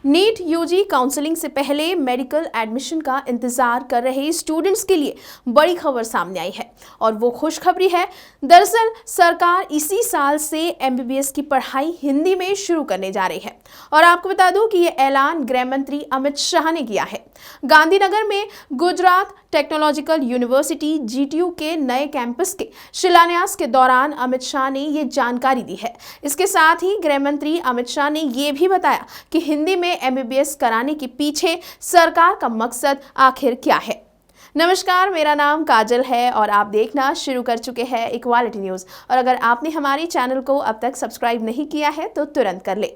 NEET UG counselling से पहले medical admission का इंतजार कर रहे स्टूडेंट्स के लिए बड़ी खबर सामने आई है और वो खुशखबरी है। दरअसल सरकार इसी साल से एमबीबीएस की पढ़ाई हिंदी में शुरू करने जा रही है और आपको बता दूं कि ये ऐलान गृह मंत्री अमित शाह ने किया है। गांधीनगर में गुजरात टेक्नोलॉजिकल यूनिवर्सिटी जीटीयू के नए कैंपस के शिलान्यास के दौरान अमित शाह ने ये जानकारी दी है। इसके साथ ही गृह मंत्री अमित शाह ने ये भी बताया कि हिंदी में एमबीबीएस कराने के पीछे सरकार का मकसद आखिर क्या है। नमस्कार, मेरा नाम काजल है और आप देखना शुरू कर चुके हैं इक्वालिटी न्यूज़। और अगर आपने हमारे चैनल को अब तक सब्सक्राइब नहीं किया है तो तुरंत कर ले।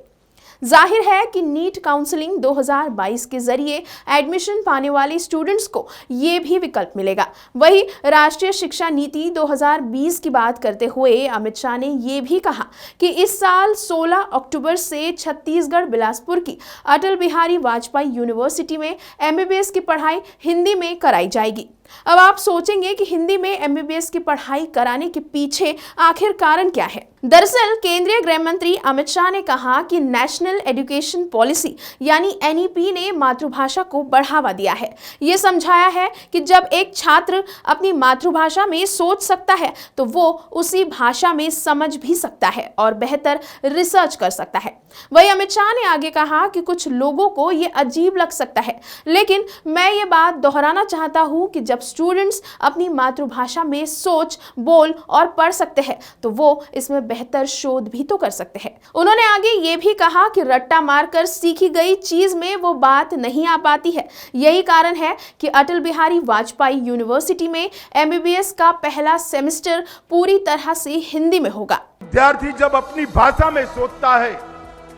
जाहिर है कि नीट काउंसलिंग 2022 के जरिए एडमिशन पाने वाले स्टूडेंट्स को ये भी विकल्प मिलेगा। वही राष्ट्रीय शिक्षा नीति 2020 की बात करते हुए अमित शाह ने ये भी कहा कि इस साल 16 अक्टूबर से छत्तीसगढ़ बिलासपुर की अटल बिहारी वाजपेयी यूनिवर्सिटी में एमबीबीएस की पढ़ाई हिंदी में कराई जाएगी। अब आप सोचेंगे कि हिंदी में एमबीबीएस की पढ़ाई कराने के पीछे आखिर कारण क्या है। दरअसल केंद्रीय गृह मंत्री अमित शाह ने कहा कि नेशनल एजुकेशन पॉलिसी यानी एनईपी ने मातृभाषा को बढ़ावा दिया है। ये समझाया है कि जब एक छात्र अपनी मातृभाषा में सोच सकता है तो वो उसी भाषा में समझ भी सकता है और बेहतर रिसर्च कर सकता है। वही अमित शाह ने आगे कहा कि कुछ लोगों को ये अजीब लग सकता है, लेकिन मैं ये बात दोहराना चाहता हूँ कि जब स्टूडेंट्स अपनी मातृभाषा में सोच, बोल और पढ़ सकते हैं तो वो इसमें बेहतर शोध भी तो कर सकते हैं। उन्होंने आगे ये भी कहा कि रट्टा मारकर सीखी गई चीज में वो बात नहीं आ पाती है। यही कारण है कि अटल बिहारी वाजपेयी यूनिवर्सिटी में एमबीबीएस का पहला सेमेस्टर पूरी तरह से हिंदी में होगा। विद्यार्थी जब अपनी भाषा में सोचता है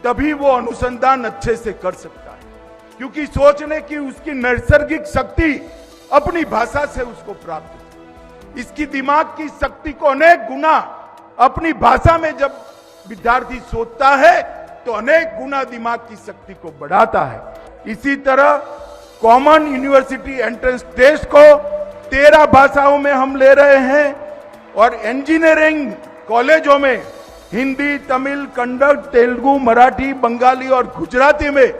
तभी वो अनुसंधान अच्छे से कर सकता है, क्योंकि सोचने की उसकी नैसर्गिक शक्ति अपनी भाषा से उसको प्राप्त होती है। इसकी दिमाग की शक्ति को अनेक गुना अपनी भाषा में जब विद्यार्थी सोचता है तो अनेक गुना दिमाग की शक्ति को बढ़ाता है। इसी तरह कॉमन यूनिवर्सिटी एंट्रेंस टेस्ट को 13 भाषाओं में हम ले रहे हैं और इंजीनियरिंग कॉलेजों में हिंदी, तमिल, कन्नड़, तेलुगु, मराठी, बंगाली और गुजराती में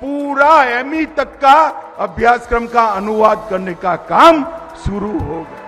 पूरा एमई तक का अभ्यासक्रम का अनुवाद करने का काम शुरू हो गया।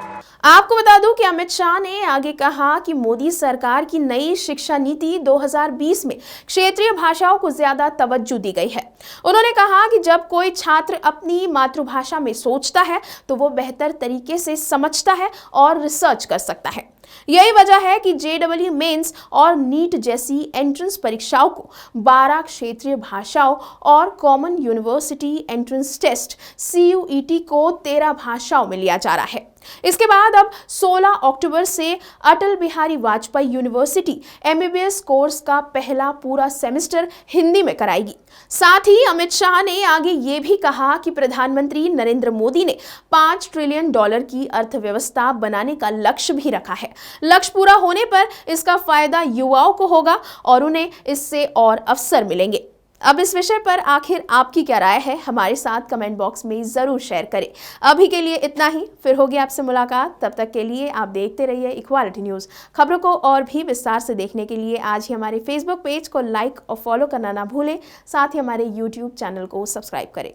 आपको बता दूं कि अमित शाह ने आगे कहा कि मोदी सरकार की नई शिक्षा नीति 2020 में क्षेत्रीय भाषाओं को ज्यादा तवज्जो दी गई है। उन्होंने कहा कि जब कोई छात्र अपनी मातृभाषा में सोचता है तो वो बेहतर तरीके से समझता है और रिसर्च कर सकता है। यही वजह है कि जेईई मेंस और नीट जैसी एंट्रेंस परीक्षाओं को 12 क्षेत्रीय भाषाओं और common university entrance test CUET को 13 भाषाओं में लिया जा रहा है। इसके बाद अब 16 अक्टूबर से Atal Bihari Vajpayee university MBBS course का पहला पूरा सेमेस्टर हिंदी में कराएगी। साथ ही अमित शाह ने आगे ये भी कहा कि प्रधानमंत्री नरेंद्र मोदी ने $5 ट्रिलियन की अर्थव्यवस्था बनाने का लक्ष्य भी रखा है। लक्ष्य पूरा होने पर इसका फायदा युवाओं को होगा और उन्हें इससे और अवसर मिलेंगे। अब इस विषय पर आखिर आपकी क्या राय है, हमारे साथ कमेंट बॉक्स में जरूर शेयर करें। अभी के लिए इतना ही, फिर होगी आपसे मुलाकात। तब तक के लिए आप देखते रहिए इक्वालिटी न्यूज़। खबरों को और भी विस्तार से देखने के लिए आज ही हमारे फेसबुक पेज को लाइक और फॉलो करना ना भूलें। साथ ही हमारे यूट्यूब चैनल को सब्सक्राइब करें।